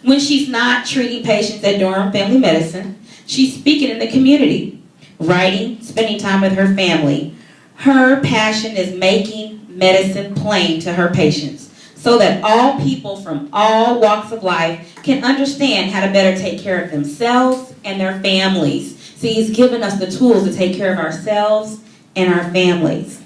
When she's not treating patients at Durham Family Medicine, she's speaking in the community, writing, spending time with her family. Her passion is making medicine plain to her patients so that all people from all walks of life can understand how to better take care of themselves and their families. See, he's given us the tools to take care of ourselves and our families.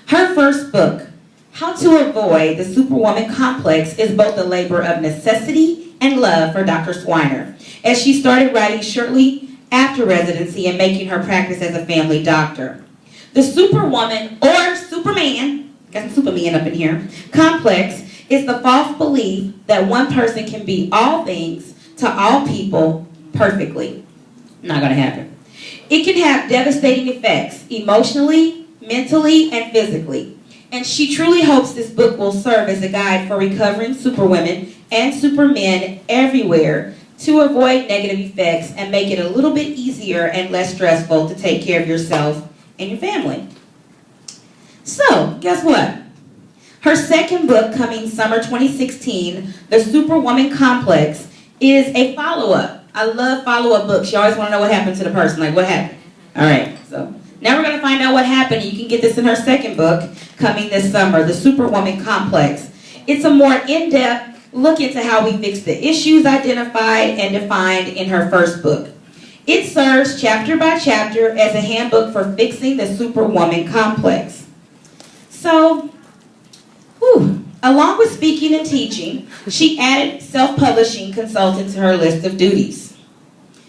Her first book, How to Avoid the Superwoman Complex, is both a labor of necessity and love for Dr. Swiner, as she started writing shortly after residency and making her practice as a family doctor. The Superwoman, or Superman, got some Superman up in here, complex is the false belief that one person can be all things to all people perfectly. Not going to happen. It can have devastating effects emotionally, mentally, and physically. And she truly hopes this book will serve as a guide for recovering superwomen and supermen everywhere to avoid negative effects and make it a little bit easier and less stressful to take care of yourself and your family. So, guess what? Her second book, coming summer 2016, The Superwoman Complex, is a follow-up. I love follow-up books. You always want to know what happened to the person. Like, what happened? All right, so now we're going to find out what happened. You can get this in her second book, coming this summer, The Superwoman Complex. It's a more in-depth look into how we fix the issues identified and defined in her first book. It serves chapter by chapter as a handbook for fixing the Superwoman Complex. So, along with speaking and teaching, she added self-publishing consultant to her list of duties.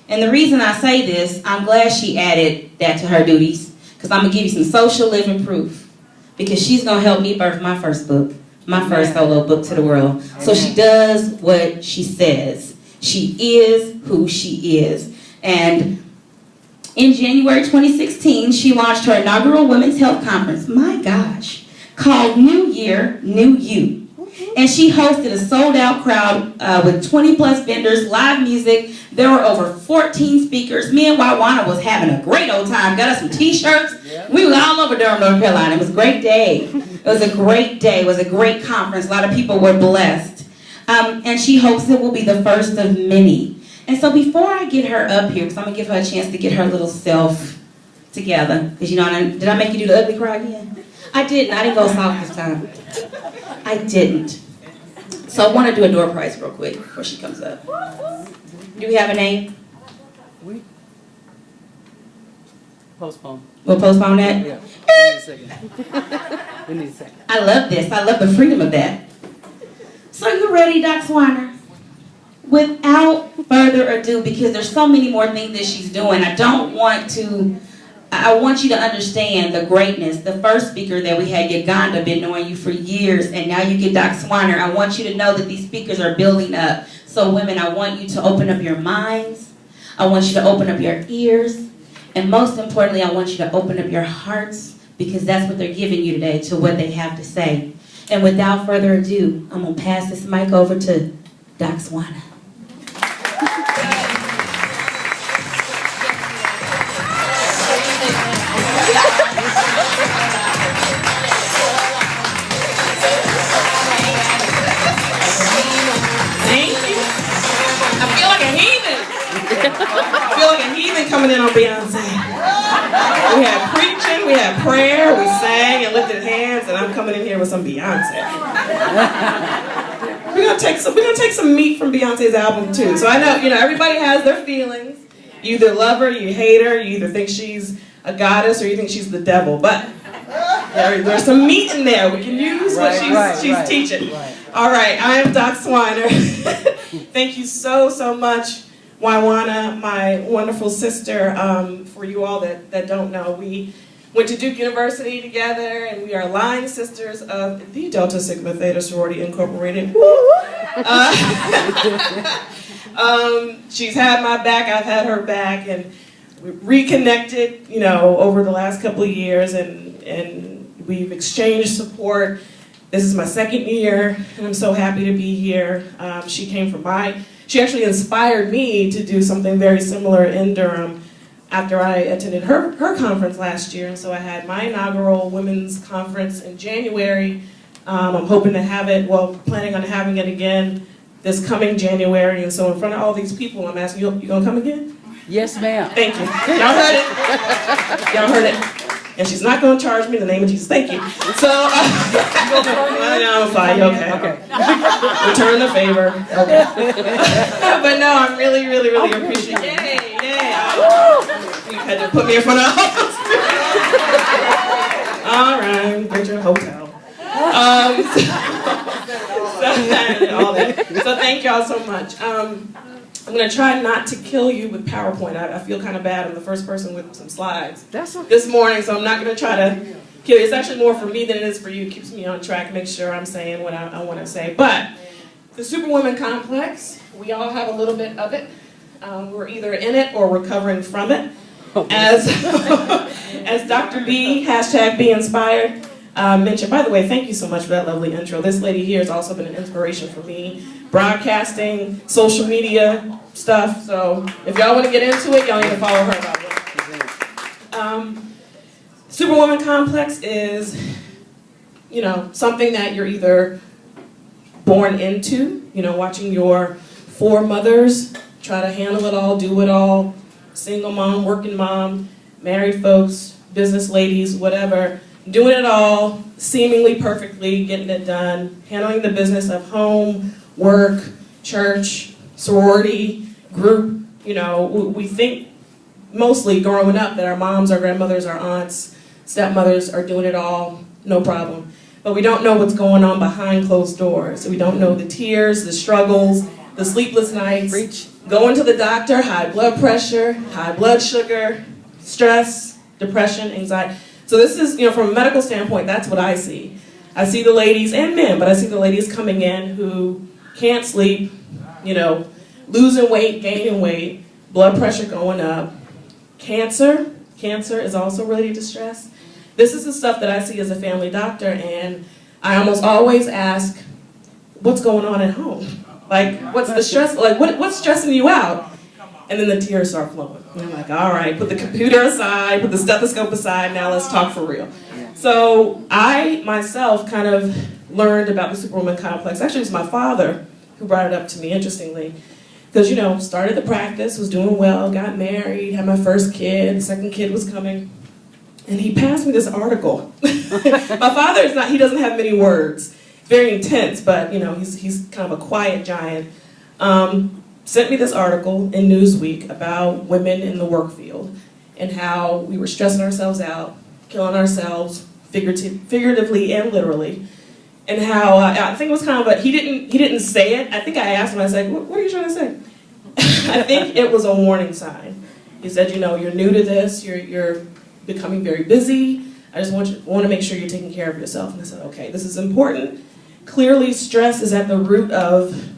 And the reason I say this, I'm glad she added that to her duties, because I'm going to give you some social living proof, because she's going to help me birth my first book, my first solo book to the world. So she does what she says. She is who she is. And in January 2016, she launched her inaugural Women's Health Conference, my gosh, called New Year, New You. And she hosted a sold-out crowd with 20-plus vendors, live music. There were over 14 speakers. Me and Wawana was having a great old time. Got us some T-shirts. We were all over Durham, North Carolina. It was a great day. It was a great day. It was a great conference. A lot of people were blessed. And she hopes it will be the first of many. And so before I get her up here, because I'm going to give her a chance to get her little self together. Because, you know, did I make you do the ugly cry again? I didn't. I didn't go soft this time. I didn't. So I want to do a door prize real quick before she comes up. Do we have a name? We postpone. We'll postpone that? Yeah. We need a second. We need a second. I love this. I love the freedom of that. So you ready, DocSwiner? Without further ado, because there's so many more things that she's doing, I want you to understand the greatness. The first speaker that we had, Uganda, been knowing you for years, and now you get DocSwiner. I want you to know that these speakers are building up. So women, I want you to open up your minds. I want you to open up your ears. And most importantly, I want you to open up your hearts, because that's what they're giving you today, to what they have to say. And without further ado, I'm going to pass this mic over to DocSwiner. I feel like a heathen coming in on Beyonce. We had preaching, we had prayer, we sang and lifted hands, and I'm coming in here with some Beyonce. We're gonna take some meat from Beyonce's album too. So I know, you know, everybody has their feelings. You either love her, you hate her, you either think she's a goddess or you think she's the devil. But there's some meat in there. We can use what she's teaching. Right. All right, I am DocSwiner. Thank you so much, Wawana, my wonderful sister. For you all that don't know, we went to Duke University together, and we are line sisters of the Delta Sigma Theta Sorority Incorporated. She's had my back, I've had her back, and we reconnected, you know, over the last couple of years, and we've exchanged support. This is my second year, and I'm so happy to be here. She actually inspired me to do something very similar in Durham after I attended her conference last year. And so I had my inaugural women's conference in January. I'm hoping to have it, planning on having it again this coming January. And so in front of all these people, I'm asking you gonna come again? Yes, ma'am. Thank you. Y'all heard it. Y'all heard it. And she's not gonna charge me in the name of Jesus. Thank you. So, I know, I'm fine. Okay. Return the favor. Okay. But no, I'm really, really, really appreciate it. Yay, yay. You had to put me in front of all right, get your hotel. So thank y'all so much. I'm going to try not to kill you with PowerPoint. I feel kind of bad. I'm the first person with some slides this morning, so I'm not going to try to kill you. It's actually more for me than it is for you. It keeps me on track, make sure I'm saying what I want to say. But the Superwoman complex, we all have a little bit of it. We're either in it or recovering from it. As Dr. B, hashtag Be Inspired, mentioned. By the way, thank you so much for that lovely intro. This lady here has also been an inspiration for me. Broadcasting, social media stuff. So if y'all want to get into it, y'all need to follow her about it. Superwoman complex is, you know, something that you're either born into, you know, watching your four mothers try to handle it all, do it all, single mom, working mom, married folks, business ladies, whatever, doing it all, seemingly perfectly, getting it done, handling the business of home, work, church, sorority, group. You know, we think mostly growing up that our moms, our grandmothers, our aunts, stepmothers are doing it all, no problem. But we don't know what's going on behind closed doors. We don't know the tears, the struggles, the sleepless nights, going to the doctor, high blood pressure, high blood sugar, stress, depression, anxiety. So this is, you know, from a medical standpoint, that's what I see. I see the ladies and men, but I see the ladies coming in who can't sleep, you know, losing weight, gaining weight, blood pressure going up. Cancer is also related to stress. This is the stuff that I see as a family doctor, and I almost always ask, what's going on at home? Like, what's the stress, like, what's stressing you out? And then the tears start flowing. And I'm like, all right, put the computer aside, put the stethoscope aside, now let's talk for real. So I, myself, kind of learned about the Superwoman complex. Actually, it was my father who brought it up to me, interestingly. Because, you know, started the practice, was doing well, got married, had my first kid, the second kid was coming. And he passed me this article. My father is not, he doesn't have many words. Very intense, but, you know, he's kind of a quiet giant. Sent me this article in Newsweek about women in the work field and how we were stressing ourselves out, killing ourselves, figuratively and literally, and how I think it was kind of he didn't say it. I think I asked him. I said, "What are you trying to say?" I think it was a warning sign. He said, "You know, you're new to this. You're becoming very busy. I just want to make sure you're taking care of yourself." And I said, "Okay, this is important. Clearly, stress is at the root of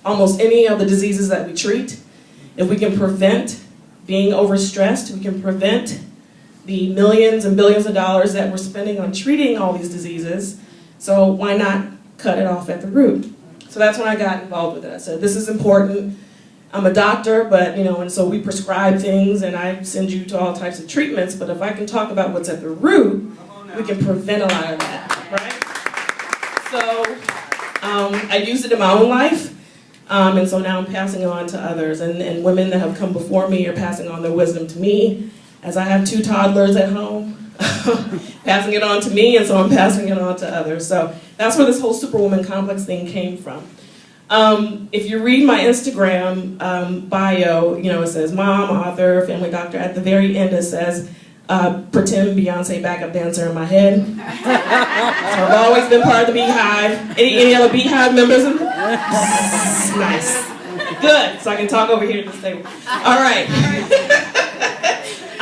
almost any of the diseases that we treat. If we can prevent being overstressed, we can prevent the millions and billions of dollars that we're spending on treating all these diseases. So why not cut it off at the root?" So that's when I got involved with it. I said, this is important. I'm a doctor, but, you know, and so we prescribe things and I send you to all types of treatments, but if I can talk about what's at the root, we can prevent a lot of that, right? So I used it in my own life. And so now I'm passing it on to others, and women that have come before me are passing on their wisdom to me, as I have 2 toddlers at home, passing it on to me, and so I'm passing it on to others. So that's where this whole Superwoman complex thing came from. If you read my Instagram bio, you know, it says mom, author, family doctor. At the very end it says, pretend Beyonce backup dancer in my head. So I've always been part of the Beehive. Any other Beehive members? Nice. Good. So I can talk over here at this table. All right.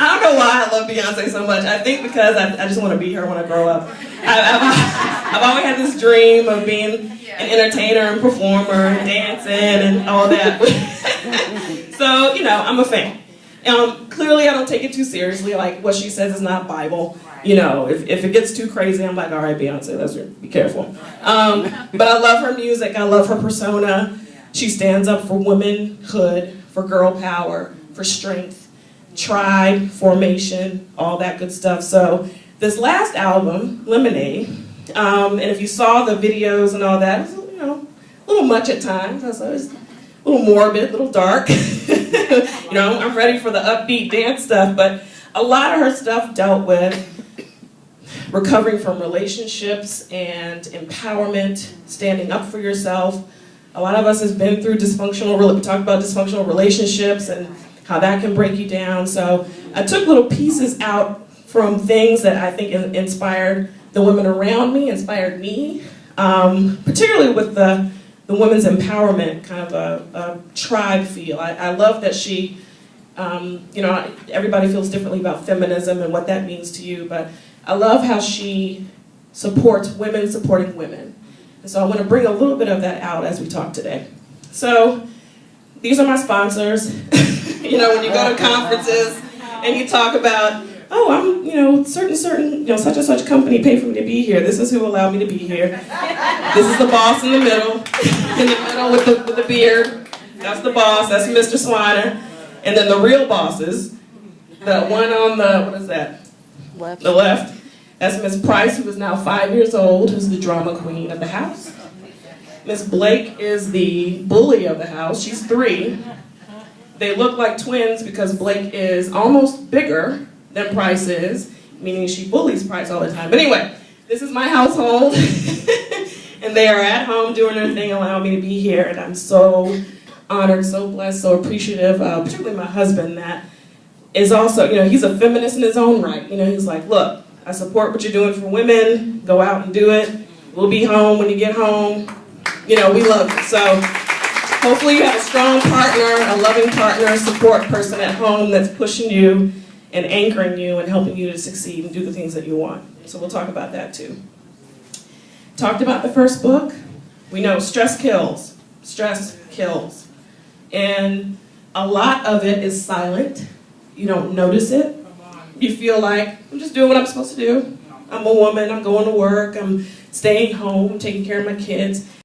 I don't know why I love Beyonce so much. I think because I just want to be her when I grow up. I've always had this dream of being an entertainer and performer and dancing and all that. So, you know, I'm a fan. Clearly I don't take it too seriously. Like, what she says is not Bible. You know, if it gets too crazy, I'm like, all right, Beyonce, let's be careful. But I love her music. I love her persona. She stands up for womanhood, for girl power, for strength, tribe, formation, all that good stuff. So this last album, Lemonade, and if you saw the videos and all that, it was, you know, little much at times. So it's a little morbid, a little dark. You know, I'm ready for the upbeat dance stuff, but a lot of her stuff dealt with recovering from relationships and empowerment, standing up for yourself. A lot of us has been through we talked about dysfunctional relationships and how that can break you down. So I took little pieces out from things that I think inspired the women around me, inspired me, particularly with the women's empowerment, kind of a tribe feel. I love that she, you know, everybody feels differently about feminism and what that means to you, but I love how she supports women supporting women. And so I want to bring a little bit of that out as we talk today. So these are my sponsors. You know, when you go to conferences and you talk about, oh, I'm, you know, certain, you know, such and such company paid for me to be here. This is who allowed me to be here. This is the boss in the middle with the beard. That's the boss. That's Mr. Swiner. And then the real bosses, the one on the, what is that? Left. The left. That's Miss Price, who is now 5 years old, who's the drama queen of the house. Miss Blake is the bully of the house. She's 3. They look like twins because Blake is almost bigger than Price is, meaning she bullies Price all the time. But anyway, this is my household, and they are at home doing their thing, allowing me to be here, and I'm so honored, so blessed, so appreciative, particularly my husband, that is also, you know, he's a feminist in his own right. You know, he's like, look, I support what you're doing for women, go out and do it, we'll be home when you get home, you know, we love you. So hopefully you have a strong partner, a loving partner, a support person at home that's pushing you and anchoring you and helping you to succeed and do the things that you want. So we'll talk about that too. Talked about the first book. We know stress kills. Stress kills. And a lot of it is silent. You don't notice it. You feel like, I'm just doing what I'm supposed to do. I'm a woman, I'm going to work, I'm staying home, taking care of my kids.